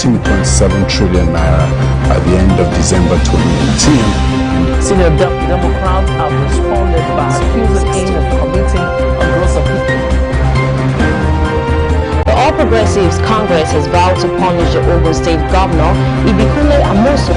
13.7 trillion naira at the end of December 2018. Senior Democrats have responded by accusing him of committing a gross offense. The All Progressives Congress has vowed to punish the Ogun State Governor, Ibikunle Amosu.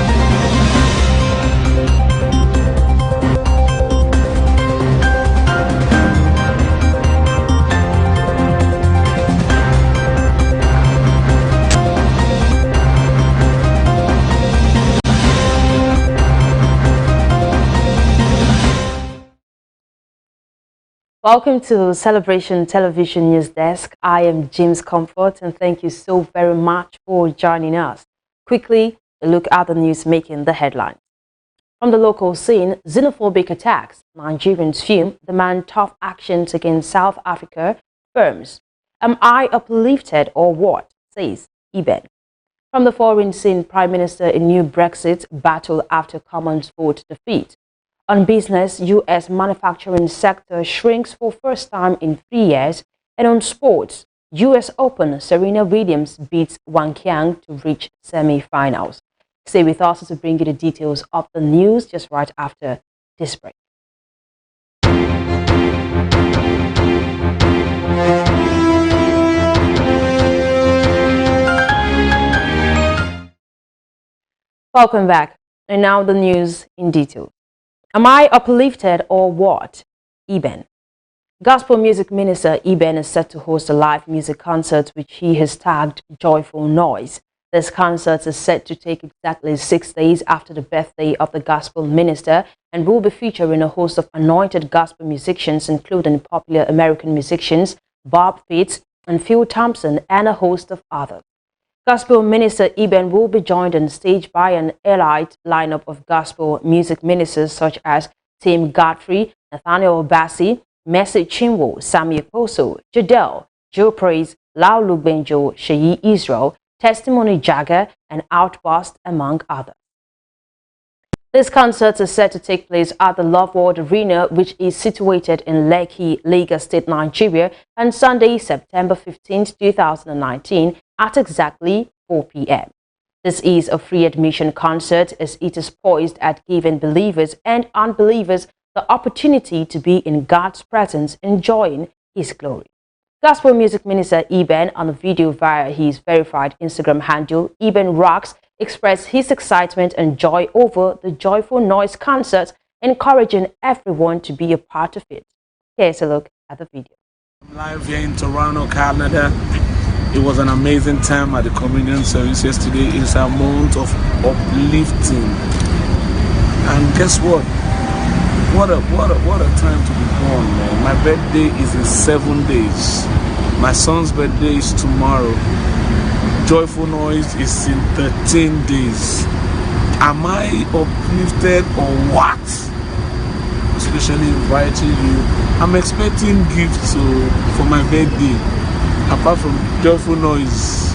Welcome to Celebration Television News Desk. I am James Comfort and thank you so very much for joining us. Quickly, a look at the news making the headlines. From the local scene, xenophobic attacks, Nigerians fume, demand tough actions against South Africa firms. Am I uplifted or what? Says Eben. From the foreign scene, Prime Minister in new Brexit battle after Commons vote defeat. On business, U.S. manufacturing sector shrinks for first time in 3 years. And on sports, U.S. Open, Serena Williams beats Wang Qiang to reach semi-finals. Stay with us to bring you the details of the news just right after this break. Welcome back. And now the news in detail. Am I uplifted or what? Eben. Gospel music minister Eben is set to host a live music concert which he has tagged Joyful Noise. This concert is set to take exactly 6 days after the birthday of the gospel minister and will be featuring a host of anointed gospel musicians including popular American musicians Bob Fitts and Phil Thompson and a host of others. Gospel minister Eben will be joined on stage by an elite lineup of gospel music ministers such as Tim Godfrey, Nathaniel Bassi, Mercy Chinwo, Sammy Apostle, Jadel, Joe Praise, Lau Lugbenjo, Sheyi Israel, Testimony Jagger, and Outburst, among others. This concert is set to take place at the Love World Arena, which is situated in Lekki, Lagos State, Nigeria, on Sunday, September 15, 2019, at exactly 4 p.m. This is a free admission concert as it is poised at giving believers and unbelievers the opportunity to be in God's presence, enjoying His glory. Gospel music minister Eben, on a video via his verified Instagram handle, Eben Rocks, expressed his excitement and joy over the Joyful Noise concert, encouraging everyone to be a part of it. Here's a look at the video. I'm live here in Toronto, Canada. It was an amazing time at the communion service yesterday. It's a month of uplifting. And guess what? What a time to be born, man. My birthday is in 7 days. My son's birthday is tomorrow. Joyful Noise is in 13 days. Am I uplifted or what? Especially inviting you. I'm expecting gifts for my birthday, apart from Joyful Noise.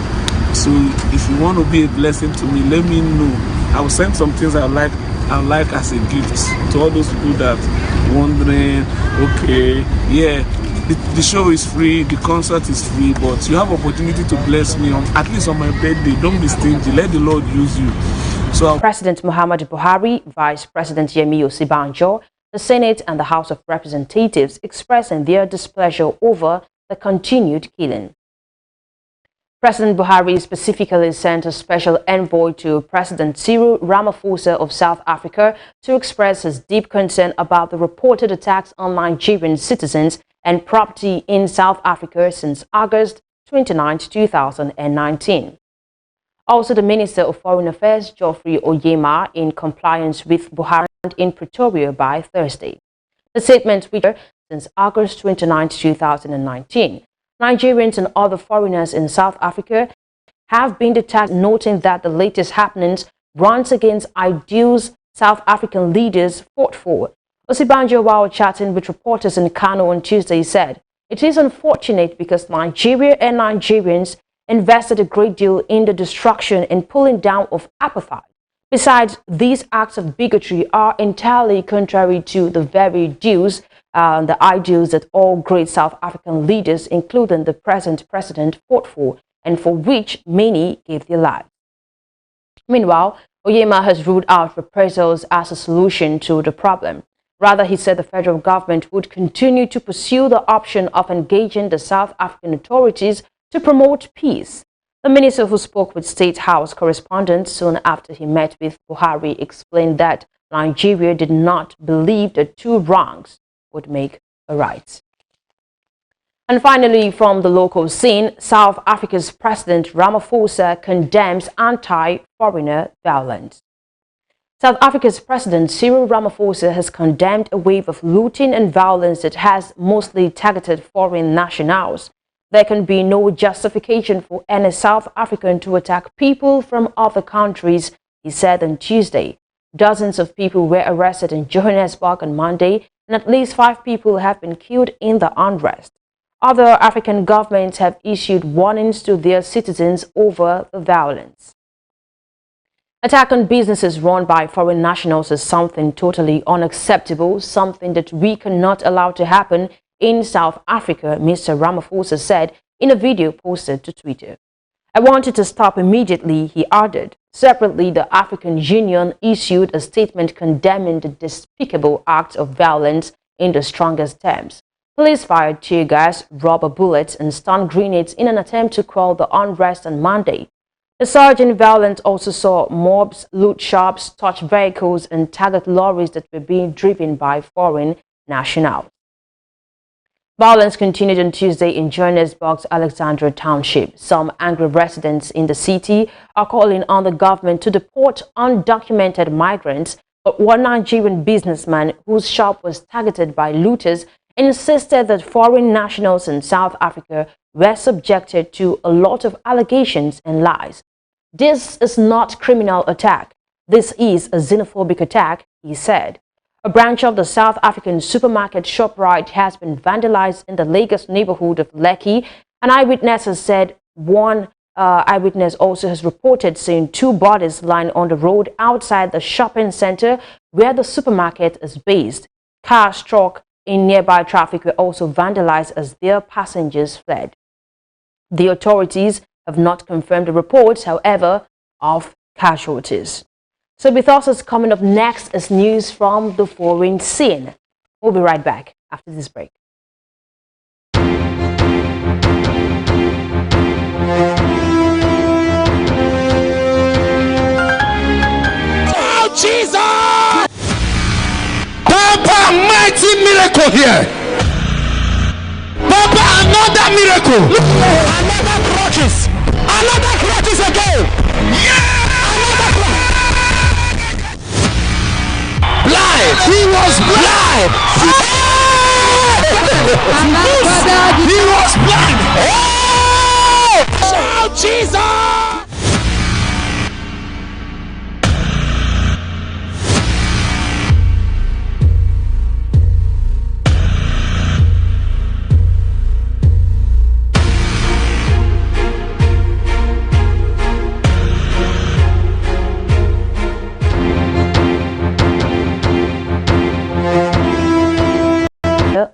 So if you want to be a blessing to me, let me know. I will send some things I like as a gift to all those people that wondering, okay, yeah, the show is free, the concert is free, but you have opportunity to bless me at least on my birthday. Don't be stingy, let the Lord use you. So President Muhammadu Buhari, Vice President Yemi Osibanjo, the Senate and the House of Representatives expressing their displeasure over the continued killing. President Buhari specifically sent a special envoy to President Cyril Ramaphosa of South Africa to express his deep concern about the reported attacks on Nigerian citizens and property in South Africa since August 29, 2019. Also, the Minister of Foreign Affairs, Geoffrey Oyema, in compliance with Buhari in Pretoria by Thursday. The statement which since August 29, 2019. Nigerians and other foreigners in South Africa have been detached, noting that the latest happenings runs against ideals South African leaders fought for. Osibanjo, while chatting with reporters in Kano on Tuesday, said, "It is unfortunate because Nigeria and Nigerians invested a great deal in the destruction and pulling down of apartheid. Besides, these acts of bigotry are entirely contrary to the very the ideals that all great South African leaders, including the present president, fought for and for which many gave their lives." Meanwhile, Oyema has ruled out reprisals as a solution to the problem. Rather, he said the federal government would continue to pursue the option of engaging the South African authorities to promote peace. The minister, who spoke with State House correspondents soon after he met with Buhari, explained that Nigeria did not believe that two wrongs would make a right. And finally, from the local scene, South Africa's President Ramaphosa condemns anti-foreigner violence. South Africa's President Cyril Ramaphosa has condemned a wave of looting and violence that has mostly targeted foreign nationals. There can be no justification for any South African to attack people from other countries, he said on Tuesday. Dozens of people were arrested in Johannesburg on Monday, and at least 5 people have been killed in the unrest. Other African governments have issued warnings to their citizens over the violence. Attack on businesses run by foreign nationals is something totally unacceptable, something that we cannot allow to happen in South Africa, Mr. Ramaphosa said in a video posted to Twitter. I wanted to stop immediately, he added. Separately, the African Union issued a statement condemning the despicable act of violence in the strongest terms. Police fired tear gas, rubber bullets, and stun grenades in an attempt to quell the unrest on Monday. The surge in violence also saw mobs loot shops, touch vehicles, and target lorries that were being driven by foreign nationals. Violence continued on Tuesday in Johannesburg's Alexandra Township. Some angry residents in the city are calling on the government to deport undocumented migrants, but one Nigerian businessman whose shop was targeted by looters insisted that foreign nationals in South Africa were subjected to a lot of allegations and lies. This is not criminal attack. This is a xenophobic attack, he said. A branch of the South African supermarket ShopRite has been vandalized in the Lagos neighborhood of Lekki. An eyewitness has said one eyewitness also has reported seeing 2 bodies lying on the road outside the shopping center where the supermarket is based. Cars struck in nearby traffic were also vandalized as their passengers fled. The authorities have not confirmed the reports, however, of casualties. So with us, coming up next is news from the foreign scene. We'll be right back after this break. Oh, Jesus! Papa, mighty miracle here. Papa, another miracle. Another crutches. Another crutches again. Yeah! Another crutches. Blind. He was blind. He was blind. Oh, Jesus!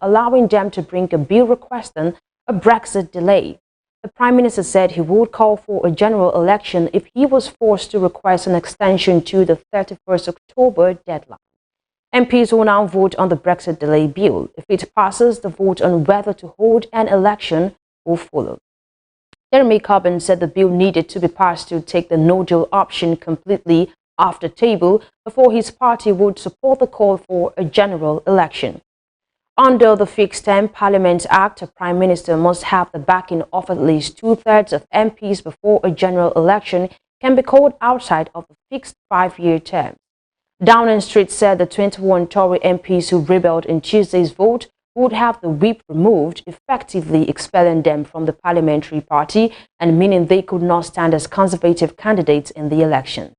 Allowing them to bring a bill requesting a Brexit delay. The Prime Minister said he would call for a general election if he was forced to request an extension to the 31st October deadline. MPs will now vote on the Brexit delay bill. If it passes, the vote on whether to hold an election will follow. Jeremy Corbyn said the bill needed to be passed to take the no-deal option completely off the table before his party would support the call for a general election. Under the Fixed Term Parliament Act, a Prime Minister must have the backing of at least 2/3 of MPs before a general election can be called outside of the fixed 5-year term. Downing Street said the 21 Tory MPs who rebelled in Tuesday's vote would have the whip removed, effectively expelling them from the parliamentary party and meaning they could not stand as Conservative candidates in the election.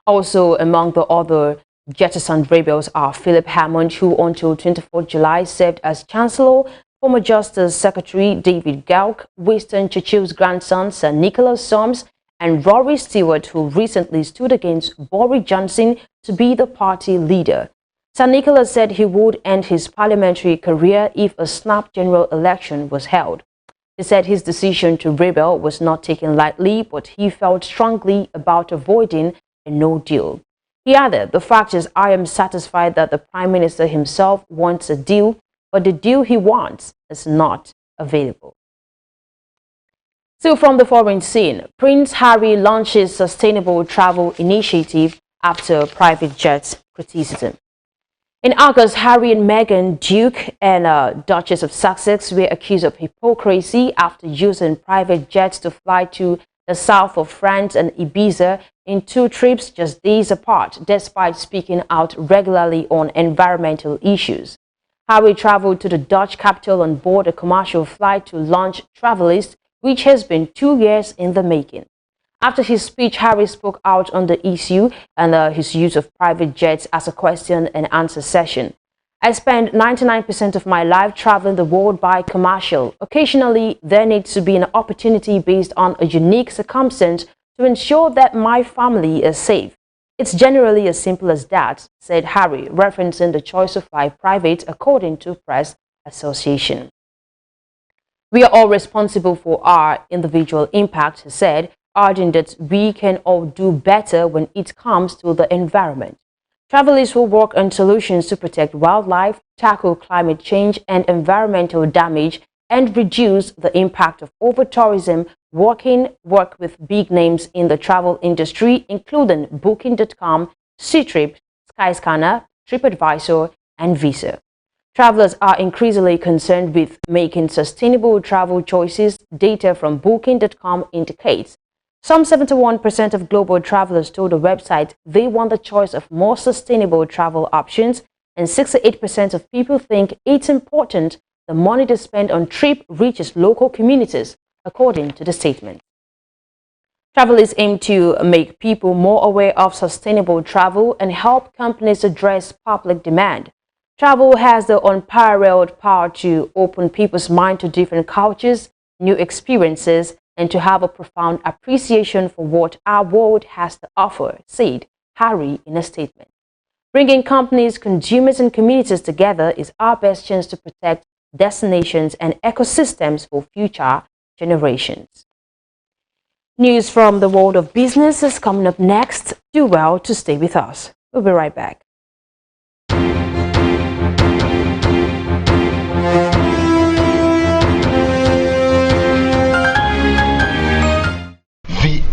Also, among the other jettisoned rebels are Philip Hammond, who until 24 July served as Chancellor, former Justice Secretary David Gauck, Winston Churchill's grandson Sir Nicholas Soames, and Rory Stewart, who recently stood against Boris Johnson to be the party leader. Sir Nicholas said he would end his parliamentary career if a snap general election was held. He said his decision to rebel was not taken lightly, but he felt strongly about avoiding a no deal. He added, "The fact is, I am satisfied that the Prime Minister himself wants a deal, but the deal he wants is not available." Still from the foreign scene, Prince Harry launches sustainable travel initiative after private jet criticism. In August, Harry and Meghan, Duke and Duchess of Sussex, were accused of hypocrisy after using private jets to fly to the south of France and Ibiza in 2 trips just days apart, despite speaking out regularly on environmental issues. Harry traveled to the Dutch capital on board a commercial flight to launch Travelist, which has been 2 years in the making. After his speech, Harry spoke out on the issue and his use of private jets as a question and answer session. "I spend 99% of my life traveling the world by commercial. Occasionally, there needs to be an opportunity based on a unique circumstance to ensure that my family is safe. It's generally as simple as that," said Harry, referencing the choice to fly private according to Press Association. "We are all responsible for our individual impact," he said, urging that we can all do better when it comes to the environment. Travelers will work on solutions to protect wildlife, tackle climate change and environmental damage, and reduce the impact of over-tourism, work with big names in the travel industry, including Booking.com, Ctrip, Skyscanner, TripAdvisor, and Visa. Travelers are increasingly concerned with making sustainable travel choices. Data from Booking.com indicates some 71% of global travelers told the website they want the choice of more sustainable travel options, and 68% of people think it's important the money they spend on trip reaches local communities, according to the statement. Travelers aim to make people more aware of sustainable travel and help companies address public demand. Travel has the unparalleled power to open people's mind to different cultures, new experiences, and to have a profound appreciation for what our world has to offer, said Harry in a statement. "Bringing companies, consumers, and communities together is our best chance to protect destinations and ecosystems for future generations." News from the world of business is coming up next. Do well to stay with us. We'll be right back.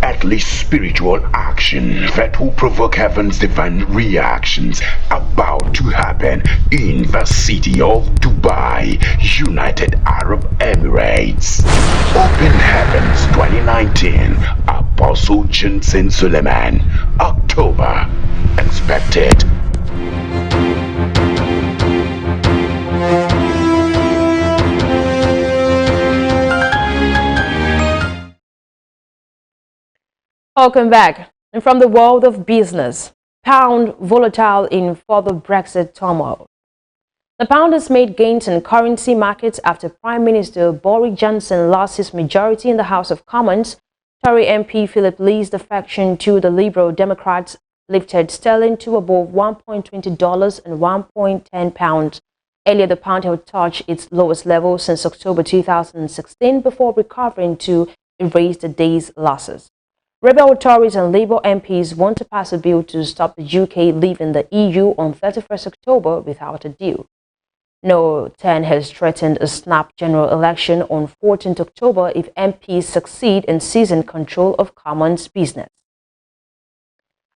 At least spiritual action that will provoke heaven's divine reactions about to happen in the city of Dubai, United Arab Emirates. Open Heavens 2019, Apostle Johnson Suleiman, October, expected. Welcome back. And from the world of business, pound volatile in further Brexit turmoil. The pound has made gains in currency markets after Prime Minister Boris Johnson lost his majority in the House of Commons. Tory MP Philip Lee's defection to the Liberal Democrats lifted sterling to above $1.20 and £1.10. Earlier, the pound had touched its lowest level since October 2016 before recovering to erase the day's losses. Rebel Tories and Labour MPs want to pass a bill to stop the UK leaving the EU on 31st October without a deal. No 10 has threatened a snap general election on 14th October if MPs succeed in seizing control of Commons business.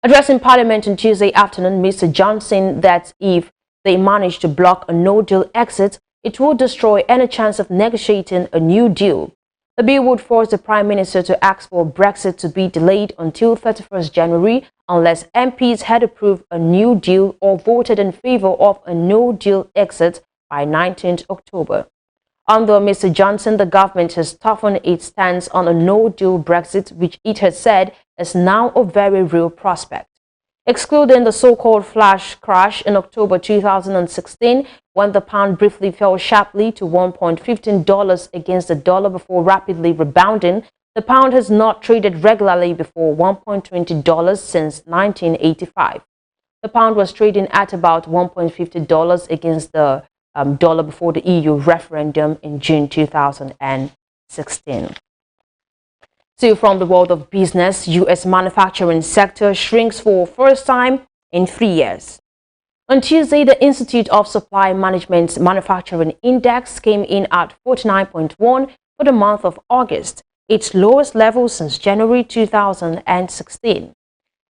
Addressing Parliament on Tuesday afternoon, Mr. Johnson that if they manage to block a no-deal exit, it will destroy any chance of negotiating a new deal. The bill would force the Prime Minister to ask for Brexit to be delayed until 31st January unless MPs had approved a new deal or voted in favor of a no-deal exit by 19th October. Under Mr. Johnson, the government has toughened its stance on a no-deal Brexit, which it has said is now a very real prospect. Excluding the so-called flash crash in October 2016, when the pound briefly fell sharply to $1.15 against the dollar before rapidly rebounding, the pound has not traded regularly before $1.20 since 1985. The pound was trading at about $1.50 against the dollar before the EU referendum in June 2018. 16. Still from the world of business, U.S. manufacturing sector shrinks for first time in 3 years. On Tuesday, the Institute of Supply Management's Manufacturing Index came in at 49.1 for the month of August, its lowest level since January 2016.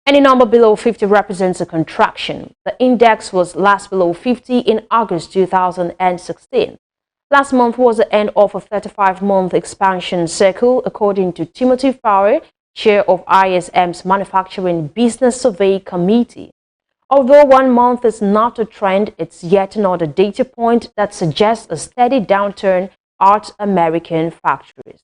Any number below 50 represents a contraction. The index was last below 50 in August 2016. Last month was the end of a 35-month expansion cycle, according to Timothy Fowler, chair of ISM's Manufacturing Business Survey Committee. Although 1 month is not a trend, it's yet another data point that suggests a steady downturn at American factories.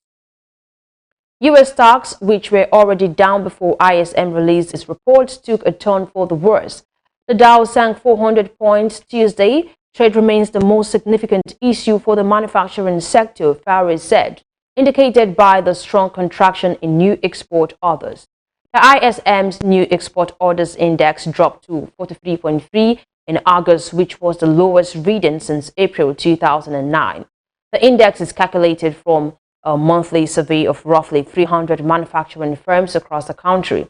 U.S. stocks, which were already down before ISM released its report, took a turn for the worse. The Dow sank 400 points Tuesday. Trade remains the most significant issue for the manufacturing sector, Fowler said, indicated by the strong contraction in new export orders. The ISM's new export orders index dropped to 43.3 in August, which was the lowest reading since April 2009. The index is calculated from a monthly survey of roughly 300 manufacturing firms across the country.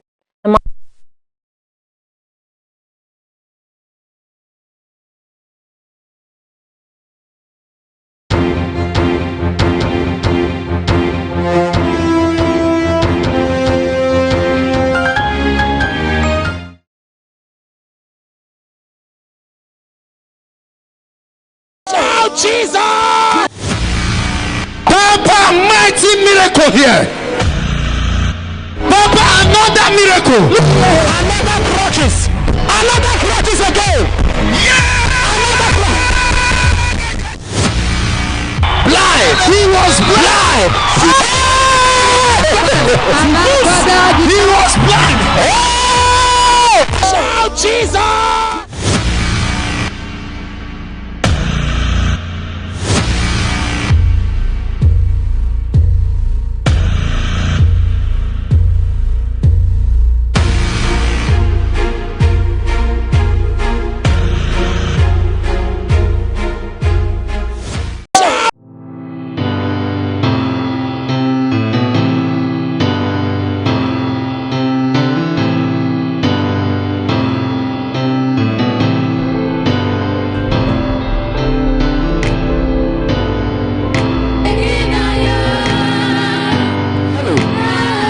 Jesus! Papa, mighty miracle here. Papa, another miracle. Another crutches. Another crutches again. Yeah! Another crutches. Blind. He was blind. He was blind. Oh, Jesus!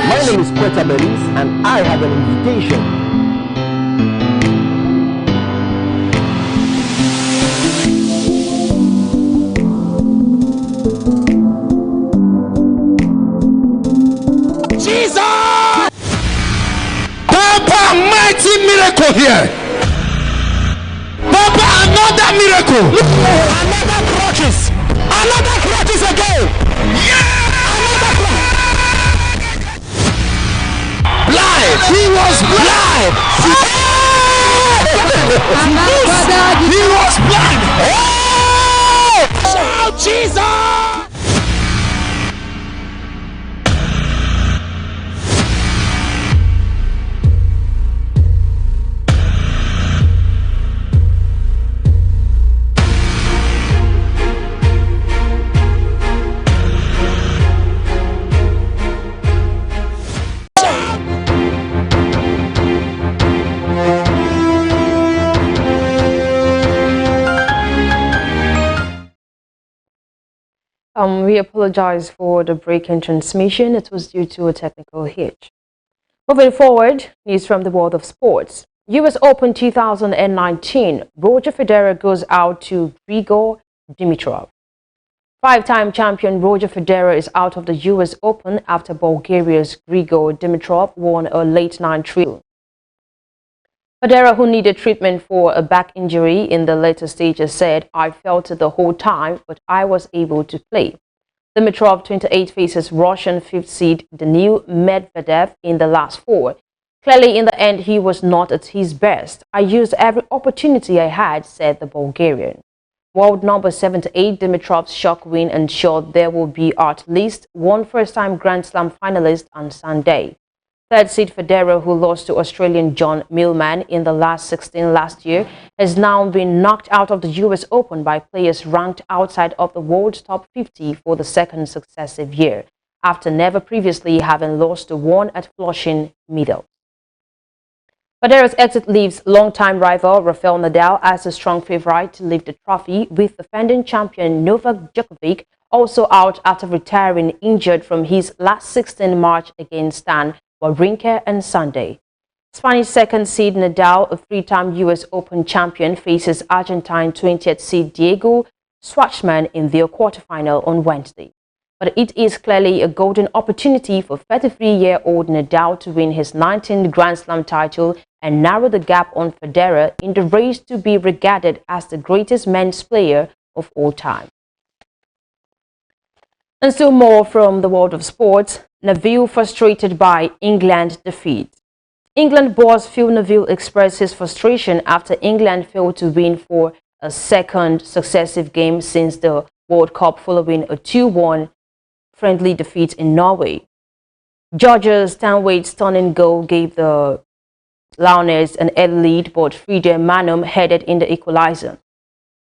My name is Belis, and I have an invitation. Jesus! Papa, mighty miracle here. Papa, another miracle. Another crutches. Another crutches again. Yeah! Blind. He was blind. He was blind. Oh, Jesus! We apologize for the break in transmission. It was due to a technical hitch. Moving forward, news from the world of sports. US Open 2019, Roger Federer goes out to Grigor Dimitrov. Five-time champion Roger Federer is out of the US Open after Bulgaria's Grigor Dimitrov won a late-night trial. Federer, who needed treatment for a back injury in the later stages, said, "I felt it the whole time, but I was able to play." Dimitrov, 28, faces Russian fifth seed Daniil Medvedev in the last four. Clearly, in the end, he was not at his best. "I used every opportunity I had," said the Bulgarian. World number 78, Dimitrov's shock win ensured there will be at least one first-time Grand Slam finalist on Sunday. Third seed Federer, who lost to Australian John Millman in the last 16 last year, has now been knocked out of the US Open by players ranked outside of the world's top 50 for the second successive year, after never previously having lost to one at Flushing Meadows. Federer's exit leaves longtime rival Rafael Nadal as a strong favorite to lift the trophy, with defending champion Novak Djokovic also out after retiring injured from his last 16 match against Stan Wawrinka on Sunday. Spanish second seed Nadal, a three-time US Open champion, faces Argentine 20th seed Diego Schwartzman in their quarterfinal on Wednesday. But it is clearly a golden opportunity for 33-year-old Nadal to win his 19th Grand Slam title and narrow the gap on Federer in the race to be regarded as the greatest men's player of all time. And still more from the world of sports. Neville frustrated by England defeat. England boss Phil Neville expressed his frustration after England failed to win for a second successive game since the World Cup following a 2-1 friendly defeat in Norway. Georgia's Stanwaite's stunning goal gave the Lionesses an early lead, but Frida Manum headed in the equalizer.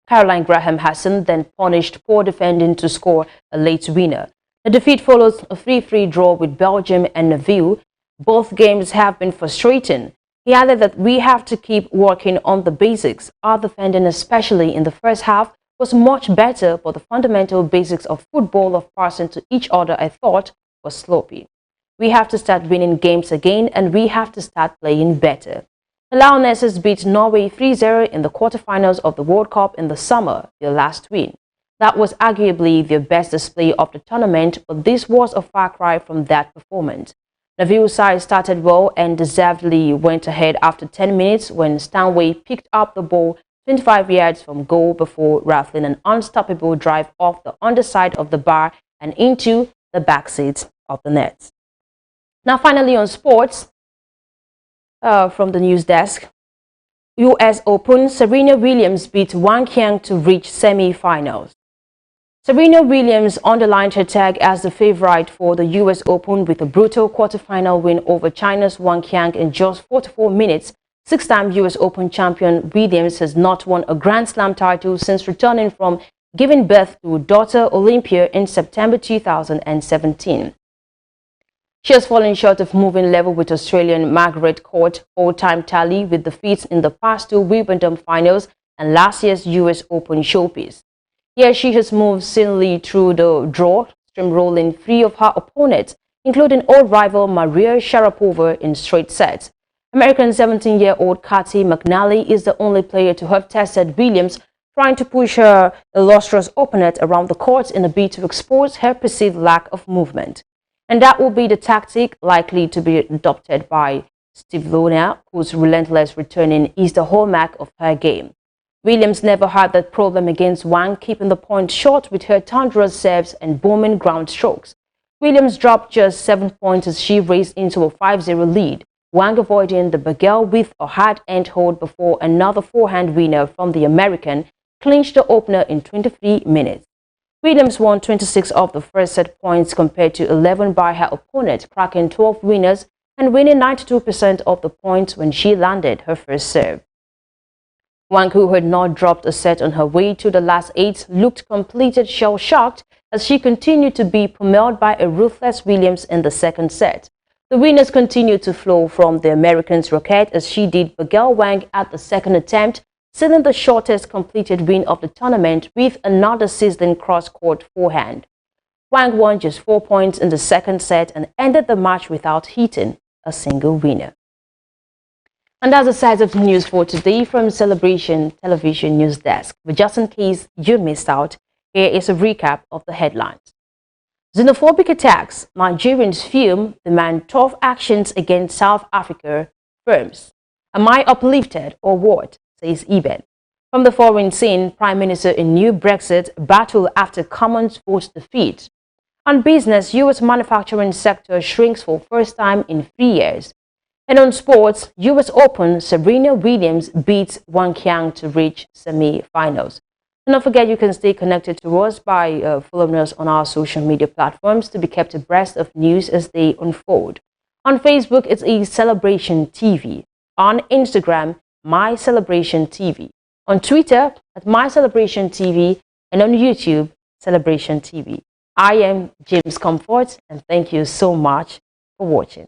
Caroline Graham-Hassan then punished poor defending to score a late winner. The defeat follows a 3-3 draw with Belgium and Neville. Both games have been frustrating. He added that we have to keep working on the basics. Our defending, especially in the first half, was much better, but the fundamental basics of football of passing to each other, I thought, was sloppy. We have to start winning games again, and we have to start playing better. The Lionesses beat Norway 3-0 in the quarterfinals of the World Cup in the summer, their last win. That was arguably their best display of the tournament, but this was a far cry from that performance. Neville's side started well and deservedly went ahead after 10 minutes when Stanway picked up the ball 25 yards from goal before rifling an unstoppable drive off the underside of the bar and into the backseat of the net. Now finally on sports, from the news desk, US Open, Serena Williams beat Wang Qiang to reach semi-finals. Serena Williams underlined her tag as the favorite for the US Open with a brutal quarterfinal win over China's Wang Qiang in just 44 minutes. Six-time US Open champion Williams has not won a Grand Slam title since returning from giving birth to daughter Olympia in September 2017. She has fallen short of moving level with Australian Margaret Court all-time tally with defeats in the past two Wimbledon finals and last year's US Open showpiece. Here she has moved silently through the draw, steamrolling three of her opponents, including old rival Maria Sharapova in straight sets. American 17-year-old Katie McNally is the only player to have tested Williams, trying to push her illustrious opponent around the court in a bid to expose her perceived lack of movement. And that will be the tactic likely to be adopted by Svitolina, whose relentless returning is the hallmark of her game. Williams never had that problem against Wang, keeping the point short with her thunderous serves and booming ground strokes. Williams dropped just 7 points as she raced into a 5-0 lead, Wang avoiding the bagel with a hard-end hold before another forehand winner from the American clinched the opener in 23 minutes. Williams won 26 of the first set points compared to 11 by her opponent, cracking 12 winners and winning 92% of the points when she landed her first serve. Wang, who had not dropped a set on her way to the last 8, looked completed shell-shocked as she continued to be pummeled by a ruthless Williams in the second set. The winners continued to flow from the American's racket as she did Bagel Wang at the second attempt, sealing the shortest completed win of the tournament with another sizzling cross-court forehand. Wang won just 4 points in the second set and ended the match without hitting a single winner. And that's the size of the news for today from Celebration Television News Desk. But just in case you missed out, here is a recap of the headlines. Xenophobic attacks. Nigerians film demand tough actions against South Africa firms. Am I uplifted or what? Says Eben. From the foreign scene, Prime Minister in new Brexit battle after Commons vote defeat. On business, U.S. manufacturing sector shrinks for first time in 3 years. And on sports, US Open, Serena Williams beats Wang Qiang to reach semi-finals. And don't forget, you can stay connected to us by following us on our social media platforms to be kept abreast of news as they unfold. On Facebook, it's Celebration TV. On Instagram, My Celebration TV. On Twitter, at My Celebration TV. And on YouTube, Celebration TV. I am James Comfort, and thank you so much for watching.